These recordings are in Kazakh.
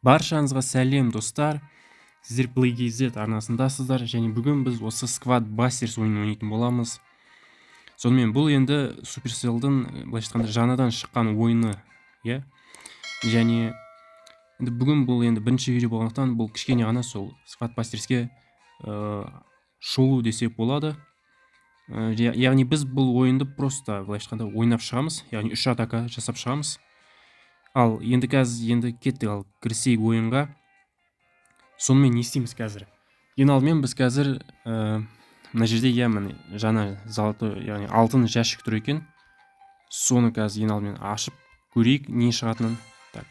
Баршаңызға сәлем достар. Сіздер PlayKZ арнасындасыздар және бүгін біз осы Squad Busters ойынын ойнайтын боламыз. Сонымен бұл енді Supercell'дің былайша айтқанда жаңадан шыққан ойыны, иә. Және енді бүгін бұл енді бірінші видео болғандықтан бұл кішкене ғана сол Squad Busters'ке шолу десек болады. Яғни біз бұл ойынды просто былайша айтқанда ойнап шығамыз, яғни 3 атака жасап шығамыз. Ал енді кеттік, ал кірісейік ойынға. Сонымен не істейміз қазір? Ең алдымен біз қазір мына жерде міне жаңа золотой, яғни алтын жәшік тұр екен. Соны қазір ең алдымен ашып көрейік не шығатынын. Так.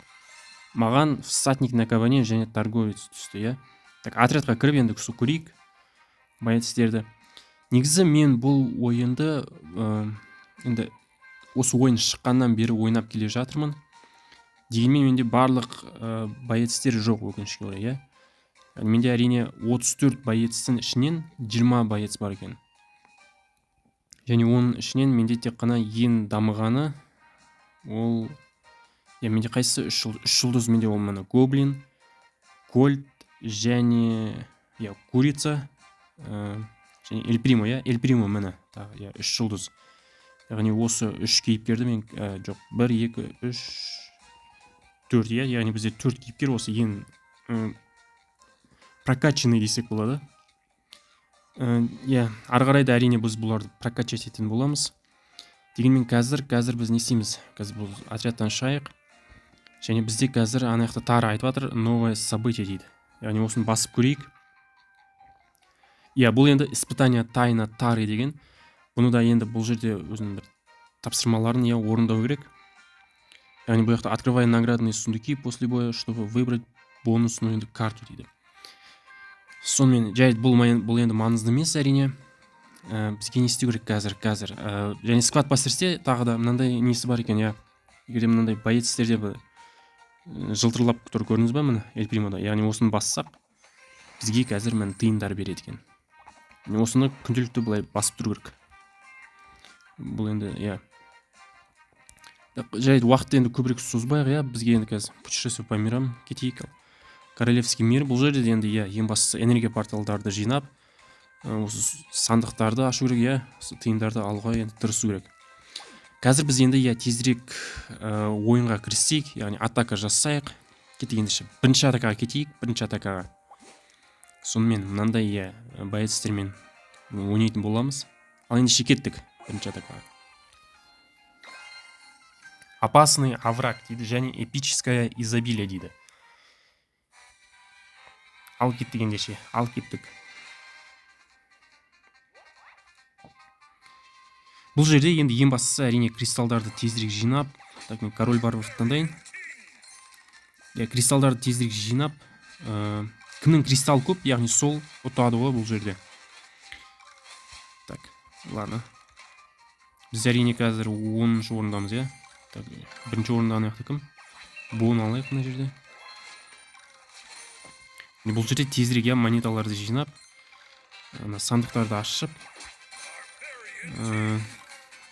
Маған всадник на кабане және торговец түсті, иә. Так, отрядқа кіріп енді көрейік боецтерді. Негізі мен бұл ойынды енді осы ойын шыққаннан бері ойнап келе жатырмын. Дегенмен менде барлық боецтер жоқ, өкінішке орай, иә. Менде әрине 34 боецтің ішінен 20 боец бар екен. Және оның ішінен менде тек қана ең дамығаны ол менде қайсысы 3 жұлдыз менде ол мына гоблин, кольт және курица және эльпримо, эльпримо міне тағы 3 жұлдыз. Яғни осы 3 кейіпкерді мен жоқ 1 2 3 4, яғни бізде 4 кейіпкер осы ең прокачанный десек болады. Ары қарай да әрине біз бұларды прокачать ететін боламыз. Дегенмен қазір біз не істейміз? Қазір бұл отрядтан шығайық. Және бізде қазір ана жақта Тара айтып жатыр, новое событие дейді. Яғни осыны басып көрейік. Бұл енді испытание тайна Тары деген. Бұны да енді бұл жерде өзінің бір тапсырмаларын орындау керек. Яғни бұл жақта открывай наградные сундуки после боя, чтобы выбрать бонусную карту дейді. Сонымен жай бұл енді маңызды емес әрине. Бізге не істеу керек қазір. Және Squad Busters'те тағы да мынандай несі бар екен, егерде мынандай боецтерде жылтырлап тұр, көрдіңіз ба міне эльпримода. Яғни осыны бассақ, бізге қазір міне тиындар береді екен. Осыны күнделікті былай басып тұру керек. Бұл енді жай уақытты енді көбірек созбайық, бізге енді қазір путешествие по мирам кетейік. Королевский мир, бұл жерде енді ең бастысы энергия порталдарды жинап, осы сандықтарды ашу керек, тиындарды алуға енді тырысу керек. Қазір біз енді тезірек ойынға кірісейік, яғни атака жасайық. Кетейік ендеше бірінші атакаға. Сонымен мынандай боецтермен ойнайтын боламыз. Ал ендеше кеттік бірінші атакаға. Опасный овраг дейді және эпическое изобилие дейді. Ал кеттік ендеше, Бұл жерде енді ең бастысы әрине кристалдарды тезірек жинап, так мен король варвар таңдайын. Кристалдарды тезірек жинап, кімнің кристал көп, яғни сол ұтады ғой бұл жерде. Так, ладно. Біз әрине қазір 10-шы орындамыз, Так, бірінші орында ана жақта кім? Буын алайық мына жерде. Бұл жерде тезірек монеталарды жинап, сандықтарды ашып,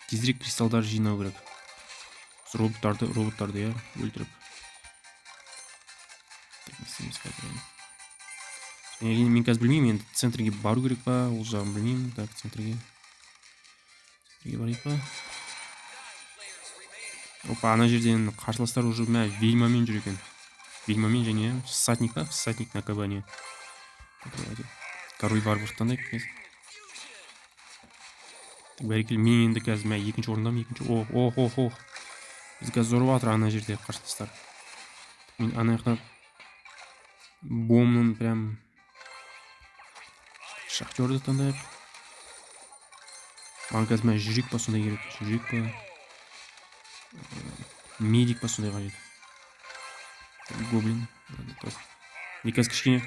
тезірек кристалдар жинау керек. Роботтарды өлтіріп. Мен қазір білмеймін, енді центрге бару керек па, ол жағын білмеймін. Так, центрге барайық па. Опа, ана жерден қарсыластар уже вельмамен жүр екен. Вельмамен және всадник на кабане. Король варвар таңдайық. Бәрекелді, мен енді қазір екінші орындамын. Біз қазір зорып жатыр ана жерде қарсыластар. Мен ана жақта бомның прям шахтерді таңдайық. Маған қазір жүрек па сондай керек. Жүрек па, медик па сондай қажет. Гоблин. Мен қазір кішкене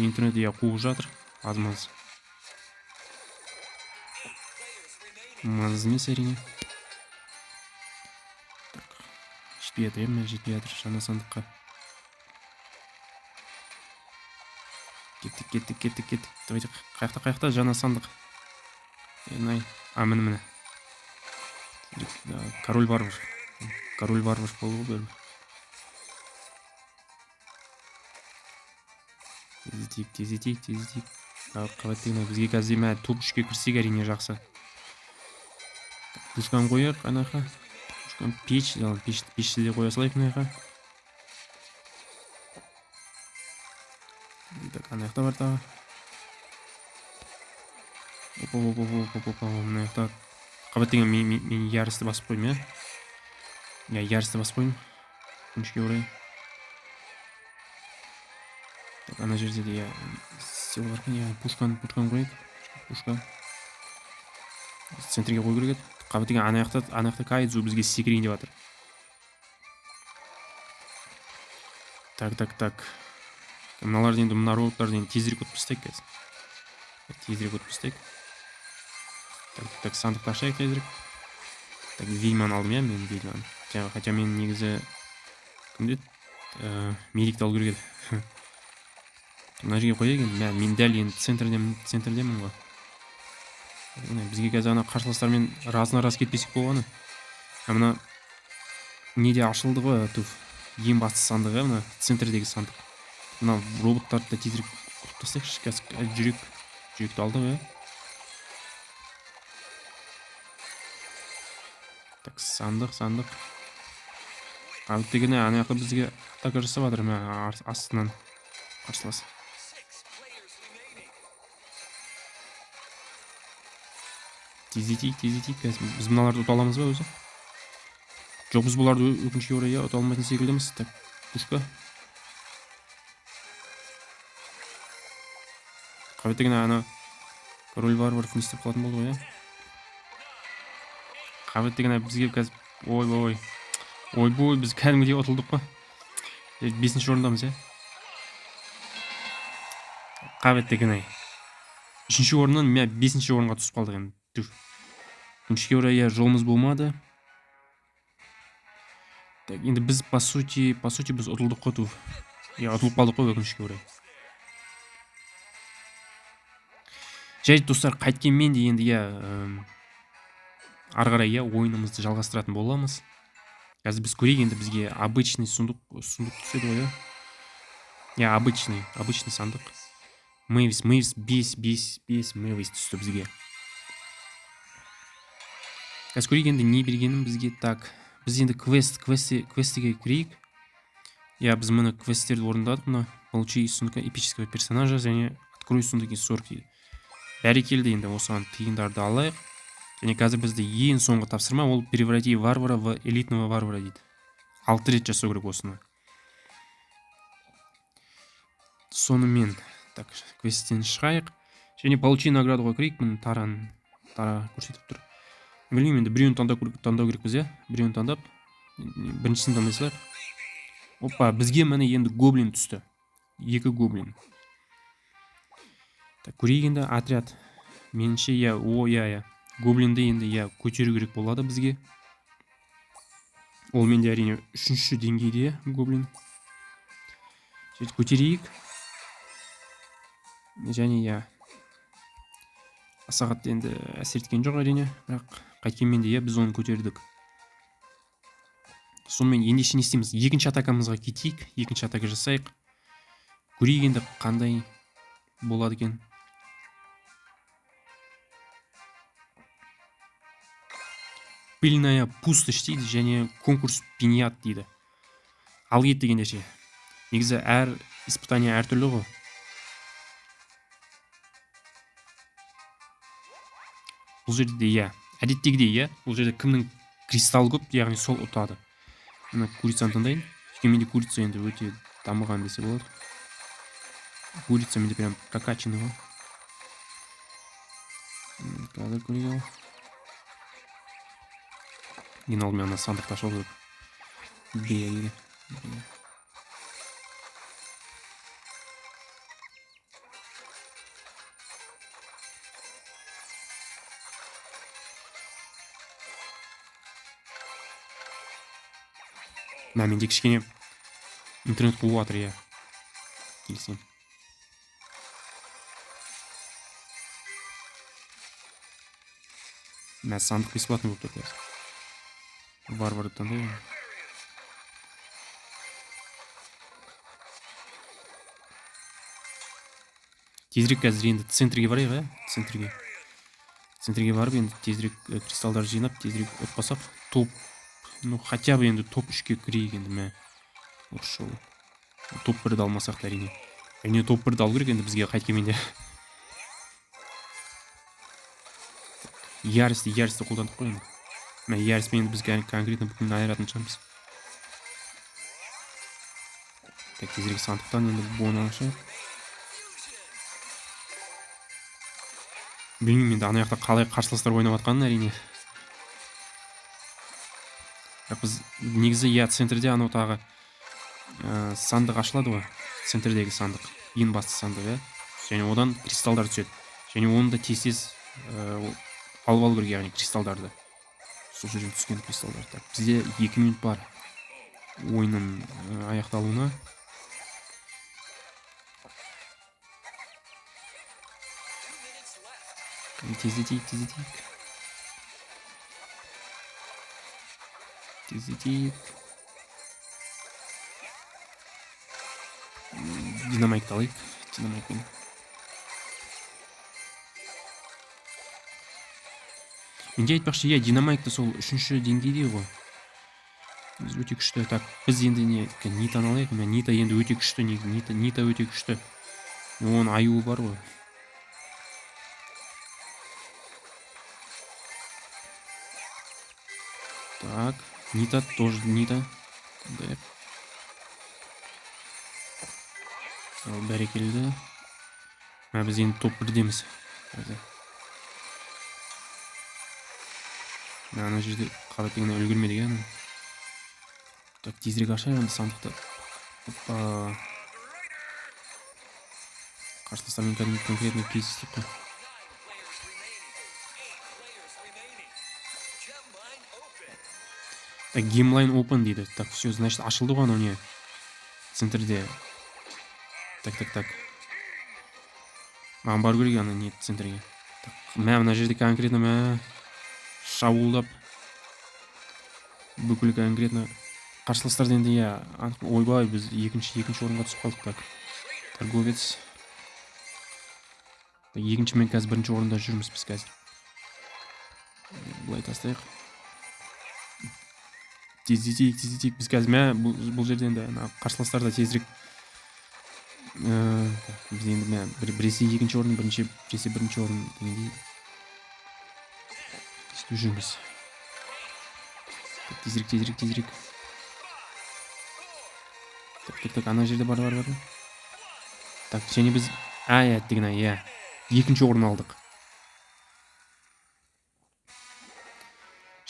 интернет қуып жатыр. Аз-маз. Маңызды емес әрине. Жетпей жатыр жаңа сандыққа. Кеттік. Давайте қаяқта жаңа сандық. Міне. Король варвар болу бәрі. Тездетейік. Қабаттегіне бізге қазір мә топ 3-ке кірсек әрине жақсы. Пушканы қояйық анақа. Пушканы пешті де қоя салайық мына жаққа. Так, ана жақта бар тағы. Опа, мына жақта. Қабаттеген мен ярысты басып қойым, иә? Ярысты басып қойым. Өкінішке орай. Так, ана жерде де сел бар екен, пушканы қояйық. Пушка. Центрге қой керек еді. Қабаттеген ана жақта Кайдзу бізге секірейін деп жатыр. Так. Мыналарды енді мына роботтарды енді тезірек өтіп тастайық қазір. Так, сандықты ашайық тезірек. Так, Вильман алдым, иә, мен Вильман. Хотя мен негізі кімде медикті алу керек еді. Мына жерге қояйық енді, мен дәл енді центрдемін ғой. Бізге қазір ана қарсыластармен раз кетпесек болғаны. Мына неде ашылды ғой, ең басты сандығы, мына центрдегі сандық. Мына роботтарды да тезірек құрып тастайықшы. Қазір жүректі алдық, иә. Так, сандық. Қабаттегіне ана жақта бізге атака жасап жатыр, астынан қарсылас. Тездетейік. Біз мыналарды ұта аламыз ба өзі? Жоқ, біз бұларды өкінішке орай ұта алмайтын секілдіміз. Так, пушка. Қабаттеген ана король варваров не істеп қалатын болды ғой, иә? Қабаттеген бізге қазір ойбой, біз кәдімгідей ұтылдық қой. 5-ші орындамыз, иә? Қабаттеген 3-ші орыннан 5-ші орынға түсіп қалдық енді. Өкінішке орай жолымыз болмады. Так, енді біз по сути біз ұтылдық қой. Ұтылып қалдық қой өкінішке орай. Жай достар, қайткенмен де енді ары қарай ойынымызды жалғастыратын боламыз. Қазір біз көрейік, енді бізге обычный сундук түседі ғой, иә? Обычный сандық. Мэвис 5 Мэвис түсті бізге. Қазір көрейік енді не бергенім бізге. Так, біз енді квестіге кірейік. Біз мұны квесттерді орындадық. Мұны получи сундука эпического персонажа және открой сундуки 40. Бәрекелді, енді осыған тиындарды алайық. Және қазір бізді ең соңғы тапсырма, ол преврати варвара в элитного варвара дейді. 6 рет жасау керек осыны. Сонымен, так, квесттен шығайық. Және получи наградыға кірейік. Мұны тара көрсетіп тұр. Білмеймін, енді біреуін таңдау керекпіз, иә? Біреуін таңдап, біріншісін таңдай салайық. Опа, бізге міне енді гоблин түсті. 2 гоблин. Так, көрейік енді отряд. Меніңше, гоблинді енді көтеру керек болады бізге. Ол менде әрине 3-ші деңгейде гоблин. Сөйтіп көтерейік. Және аса қатты енді әсер еткен жоқ әрине, бірақ қайткенмен де біз оны көтердік. Сонымен ендеше не істейміз? 2-ші атакамызға кетейік, 2-ші атака жасайық. Көрейік енді қандай болады екен. Пыльная пустошь дейді, және конкурс пиньят дейді. Ал кет дегенде ше. Негізі әр испытание әртүрлі ғой. Бұл жерде әдеттегідей, бұл жерде кімнің кристалл көп, яғни сол ұтады. Мына курицаны таңдайын. Менде курица енді өте дамыған десе болады. Курица менде прям прокачаны ғой. Қазір көрейік. Ең алдымен ана сандықты ашып алу керек. Менде кішкене интернет қуып жатыр, келсем. Сандық бесплатный болып тұр. Варварды таңдайын. тезірек қазір енді центрге барайық, центрге барып енді тезірек кристалдар жинап тезірек ұтпасақ топ, ну хотя бы енді топ 3-ке кірейік енді. Мә осы жолы топ 1-ді алмасақ та әрине топ 1-ді алу керек енді бізге қайткенменде. Ярості қолдандық қой енді. Мә яроспен біз конкретно бүкіл айыратын шығармыз. Так, тезірек сандықтан енді буын алышайық. Білмеймін енді ана жақта қалай қарсыластар ойнап жатқанын әрине. Біз негізі центрде анау тағы сандық ашылады ғой. Центрдегі сандық, ең басты сандық, және одан кристалдар түседі. Және оны да тез алып алу керек, яғни кристалдарды. Сол жерден түскен кристалдарды. Бізде 2 минут бар ойынның аяқталуына. Тездетейік. Динамайкты алайық. Динамайкпен. Менде айтпақшы, динамайкты сол 3-ші деңгейде ғой. Біз өте күшті. Так, біз енді Нитаны алайық. Нита енді өте күшті. Нита өте күшті. Оның аюы бар ғой. Так, Нита тоже Нита. Бәрекелді. Біз енді топ 1-деміз. Ана жерде қаратегіне үлгірмедік, Так, тезірек ашайық енді сандықты. Опа. Қарсыластармен конкретно кездестік қой. Так, геймлайн open дейді. Так, все, значит, ашылды ғой анау не центрде. Так. Маған бару керек ана не центрге. Мына жерде конкретно шабуылдап бүкіл конкретно қарсыластарды енді ойбай, біз екінші орынға түсіп қалдық. Так, торговец. Екінші мен қазір 1-ші орында жүрміз біз қазір. Бұлай тастайық. Тездетейік. Біз қазір бұл жерде енді қарсыластар да тезірек. Біз енді біресе 2-ші орын, біресе 1-ші орын дегендей істеп жүрміз. Тезірек. Так, ана жерде бар. Так, және біз деген 2-ші орын алдық.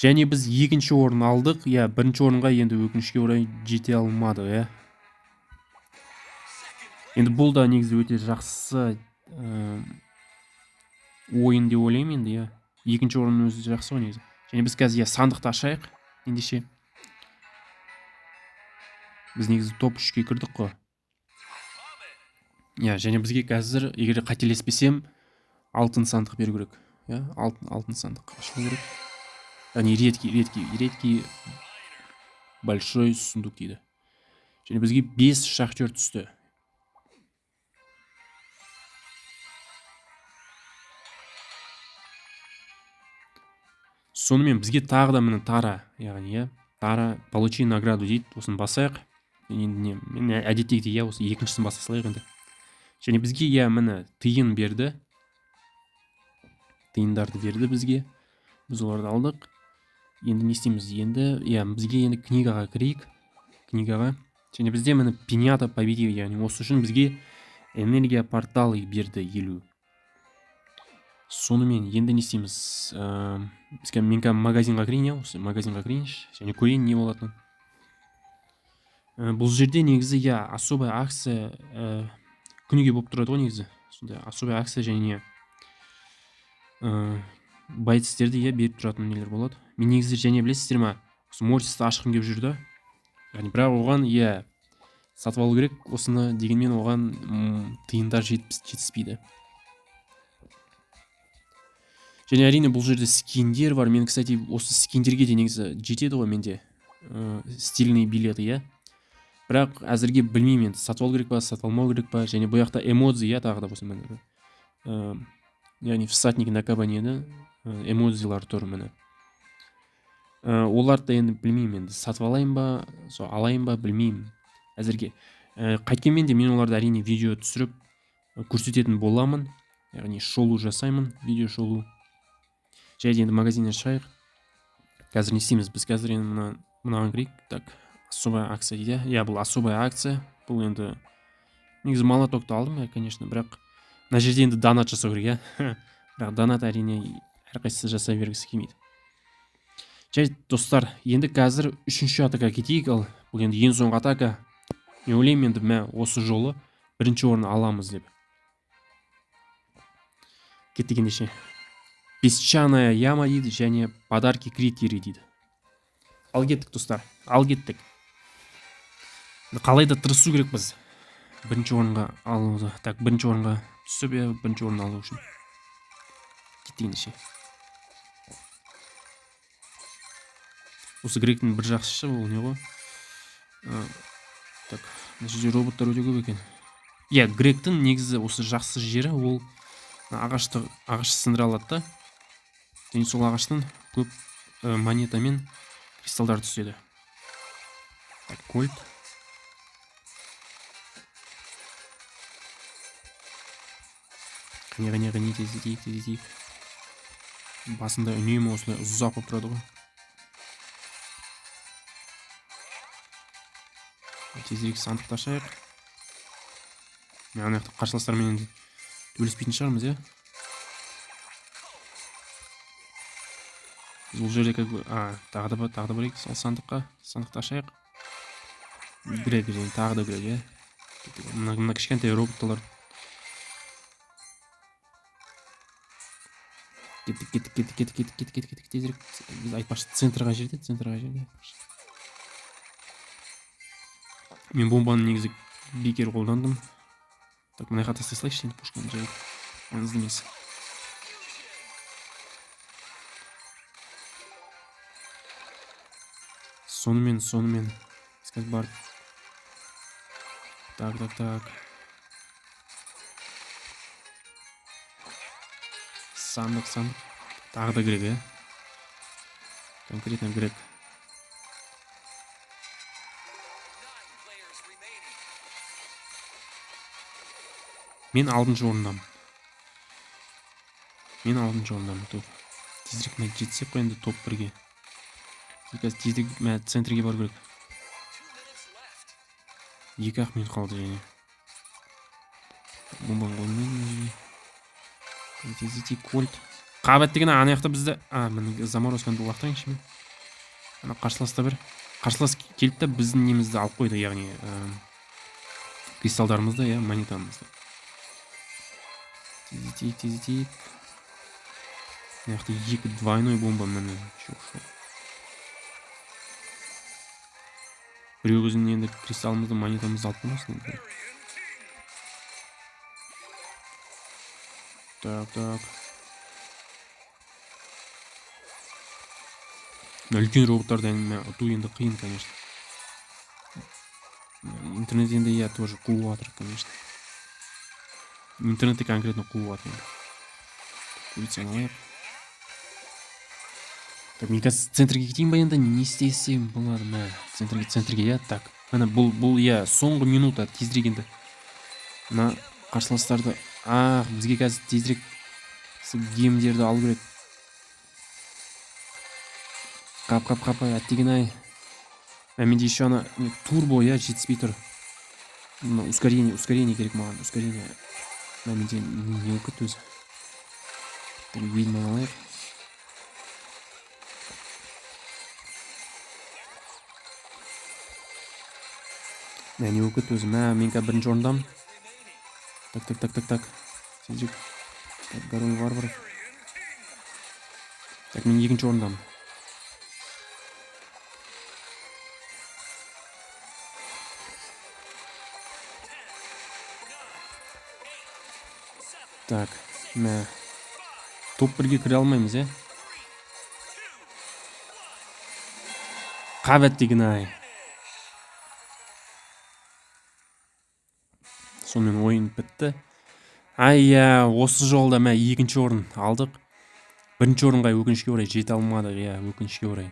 Және біз 2-ші орын алдық, 1-ші орынға енді өкінішке орай жете алмады, Енді бұл да негізі өте жақсы ойын деп ойлаймын енді, 2-ші орын өзі жақсы ғой негізі. Және біз қазір сандықты ашайық, ендеше. Біз негізі топ 3-ке кірдік қой. Және бізге қазір, егер қателеспесем, алтын сандық беру керек. Алтын сандық ашылу керек. Яғни редкий большой сундук дейді. Және бізге 5 шахтер түсті. Сонымен бізге тағы да тара, яғни тара получи награду дейді. Осын басайық. Мен әдеттегідей осы 2-шісін баса салайық енді. Және бізге тиын берді. Тиындарды берді бізге. Біз оларды алдық. Енді не істейміз? Енді бізге енді книгаға кірейік. Және бізде пинята победил, яғни осы үшін бізге энергия порталы берді 50. Сонымен енді не істейміз? Мен магазинға кірейін, магазинға кірейінші. Және көрейін не болатынын. Бұл жерде негізі особая акция күніге болып тұрады ғой негізі. Сонда особая акция және байтстерді беріп тұратын нелер болады. Мен негізі және білесіздер ма? Осы Морсисті ашқым келіп жүрді. Яғни бірақ оған сатып алу керек. Осыны дегенмен оған тиындар жетіспейді. Және әрине бұл жерде скиндер бар. Мен, кстати, осы скиндерге де негізі жетеді ғой менде. Стильный билеті, Бірақ әзірге білмеймін, сатып алу керек па, сатып алмау керек па. Және бұл жақта эмодзи, тағы да болсын. яғни всадник на кабанені эмодзилар тұр міне. Оларды енді білмеймін, енді сатып алайын ба, сол алайын ба білмеймін әзірге. Қайткенмен де мен оларды әрине видео түсіріп көрсететін боламын, яғни шолу жасаймын, видео шолу. Және енді магазиннен шығайық. Қазір не істейміз? Біз қазір енді мынаған кірейік. Так, особая акция дейді. Иә, бұл особая акция. Бұл енді негізі молотокты алдым я, конечно, бірақ мына жерде енді донат жасау керек, иә. Бірақ донат әрине әрқайсысы жасай бергісі келмейді. Жарайды достар, енді қазір үшінші атака кетейік. Ал бұл енді ең соңғы атака. Мен ойлаймын енді осы жолы бірінші орын аламыз деп. Кеттік ендеше. Песчаная яма дейді және подарки критерий дейді. Ал кеттік достар, ал кеттік. Қалайда тырысу керек біз бірінші орынға алуды. Так, бірінші орынға түсіп, бірінші орын алу үшін. Кеттік ендеше. Осы Гректің бір жақсысы ол не ғой? Так, мына жерде роботтар өте көп екен. Иә, Гректің негізі осы жақсы жері ол ағашты сындыра алады да. Және сол ағаштан көп монета мен кристалдар түседі. Так, кольт. Қане тездетейік. Басында үнемі осылай ұзақ болып тұрады ғой. Тезірек сандықты ашайық. Ана жақта қарсыластармен төбелеспейтін шығармыз, иә? Бұл жерде тағы да барайық сол сандықты ашайық. Грек және тағы да грек, иә? Мына кішкентай роботталар. Кеттік. Тезірек. Біз айтпақшы центрға жерде. Мен бомбаны негізі бекер қолдандым. Так, мына жаққа тастай салайықшы енді пушканы жайып. Маңызды емес. Сонымен. Сказ бар. Так. Сандық. Тағы да грек, иә? Конкретно грек. Мен алтыншы орындамын. Топ. Тезірек мә жетсек қой енді топ 1-ге. Қазір тезірек мә центрге бару керек. 2-ақ минут қалды және. Бомбаны қоймайын. Тездетейік кольт. Қабат деген ана жақта бізді... Міне заморозканы лақтырайыншы мен. Ана қарсылас келді да біздің немізді алып қойды, яғни кристалдарымызды, иә, монетамызды. Тездетейік. Мына жақта 2 двойной бомба міне. Біреу өзінің енді кристалымызды, монетамызды алып қоймасын. Так. Үлкен роботтарды ұту енді қиын, конечно. Интернет енді я тоже қуып жатыр, конечно. Интернетті конкретно қуып жатыр. Көйтсен алайық. Так, мен қазір центрге кетейін ба енді, не істесем болады ма? Центрге, иә, так. Міне бұл, иә, соңғы минута тезірек енді. Мына қарсыластарды, бізге қазір тезірек геймдерді алу керек. Қап, әттеген-ай. Менде еще ана турбо, иә, жетіспей тұр. Ускорение керек маған, ускорение. Менде не өкіт өзі. Ведьманы алайық. Не өкіт өзі. Мен қазір бірінші орындамын. Так. Тезірек. Так, Гарой Варваров. Так, мен екінші орындамын. Так, топ 1-ге кіре алмаймыз, иә? Қабат деген-ай. Сонымен ойын бітті. иә, осы жолда мә екінші орын алдық. Бірінші орынға өкінішке орай жете алмадық, иә, өкінішке орай.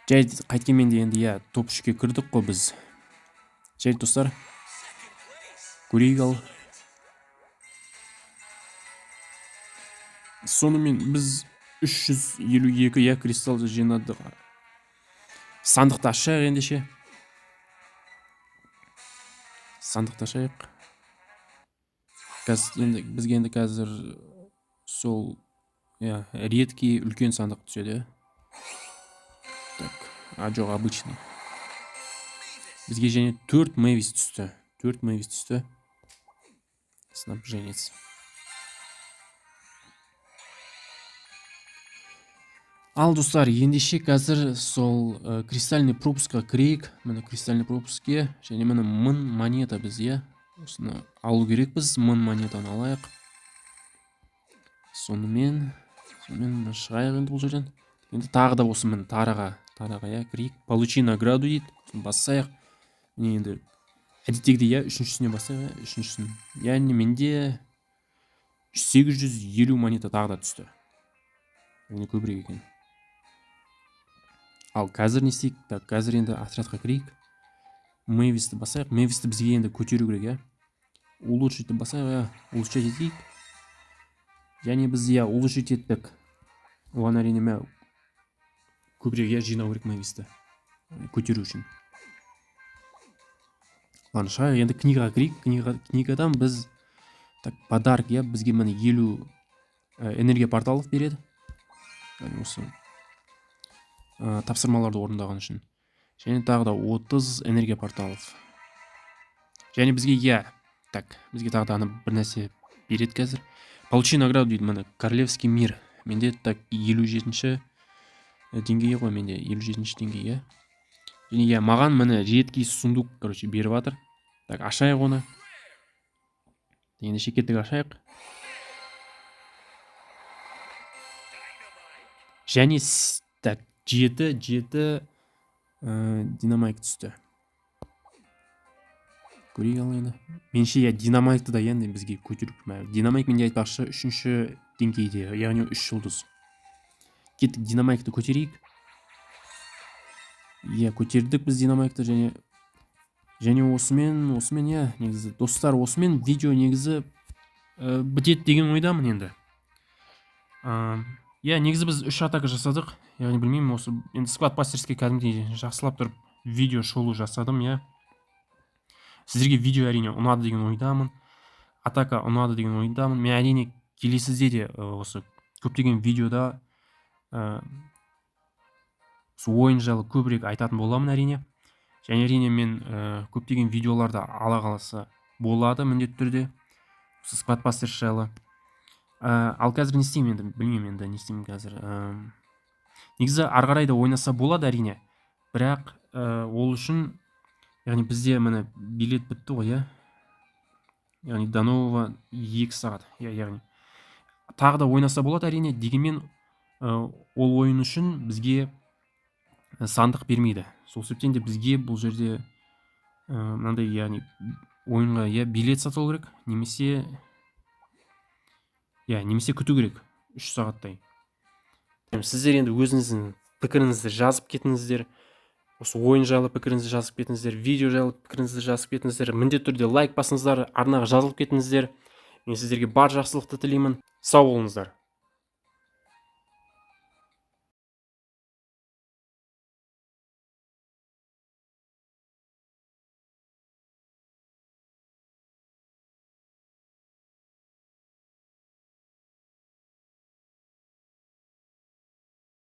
Жарайды, қайткенмен де енді иә, топ 3-ке кірдік қой біз. Жарайды достар, көрейік ал. Сонымен біз 352 иә кристалды жинадық. Сандықты ашайық ендеше. Сандықты ашайық. Енді бізге енді қазір сол иә редкий үлкен сандық түседі. Так, жоқ, обычный. Бізге және 4 Мэвис түсті. 4 Мэвис түсті. Снабженец. Ал достар, ендеше қазір сол кристальный пропускқа кірейік. Міне кристальный пропускке және міне 1000 монета біз иә. Осыны алу керек біз, 1000 монетаны алайық. Сонымен шығайық енді бұл жерден. Енді тағы да осы міне тараға иә кірейік. Получи награду дейді. Бассайық. Міне енді әдеттегідей иә, үшіншісіне бассайық, үшіншісін. Яғни менде 850 монета тағы да түсті. Яғни көбірек екен. Ал қазір не істейік? Так, қазір енді отрядқа кірейік. Мэвисті басайық. Мэвисті бізге енді көтеру керек, иә. Улучшитті басайық, иә. Улучшать етейік. Және біз иә улучшить еттік. Оған әрине мә көбірек иә жинау керек Мэвисті. Көтеру үшін. Ладно, шығайық, енді книгаға кірейік. Книгадан біз так подарок, иә, бізге міне 50 энергия порталов береді. Яғни осы тапсырмаларды орындаған үшін. Және тағы да 30 энергия порталов. Және бізге иә, так, бізге тағы да бір нәрсе береді қазір. Получи награду дейді, міне королевский мир. Менде так 57-ші деңгейі ғой, менде 57-ші деңгейі. Және иә, маған міне редкий сундук, короче, беріп жатыр. Так, ашайық оны. Енді шекеттік ашайық. Және так 7 динамайк түсті. Көрейік ал енді. Менше иә динамайкты да енді бізге көтеріп. Динамайк менде айтпақшы 3-ші деңгейде, яғни 3 жұлдыз. Кеттік динамайкты көтерейік. Иә, көтердік біз динамайкты және осымен иә, негізі достар, осымен видео негізі бітеді деген ойдамын енді. Иә, негізі біз 3 атака жасадық. Яғни білмеймін, осы енді сквад пастерске кәдімгідей жақсылап тұрып видео шолу жасадым, иә. Сіздерге видео әрине ұнады деген ойдамын. Атака ұнады деген ойдамын. Мен әрине келесіде де осы көптеген видеода ойын жайлы көбірек айтатын боламын әрине. Және әрине мен көптеген видеоларда ала қаласа болады міндетті түрде. Осы сквад пастерс жайлы. Ал қазір не істеймін енді, білмеймін енді не істеймін қазір. Негізі ары қарай да ойнаса болады әрине. Бірақ ол үшін яғни бізде міне билет бітті ғой, иә. Яғни до нового 2 сағат. Яғни тағы да ойнаса болады әрине, дегенмен ол ойын үшін бізге сандық бермейді. Сол себептен де бізге бұл жерде мынандай яғни ойынға иә билет сату керек, немесе күту керек 3 сағаттай. Сіздер енді өзіңіздің пікіріңізді жазып кетіңіздер. Осы ойын жайлы пікіріңізді жазып кетіңіздер, видео жайлы пікіріңізді жазып кетіңіздер. Міндетті түрде лайк басыңыздар, арнаға жазылып кетіңіздер. Мен сіздерге бар жақсылықты тілеймін. Сау болыңыздар.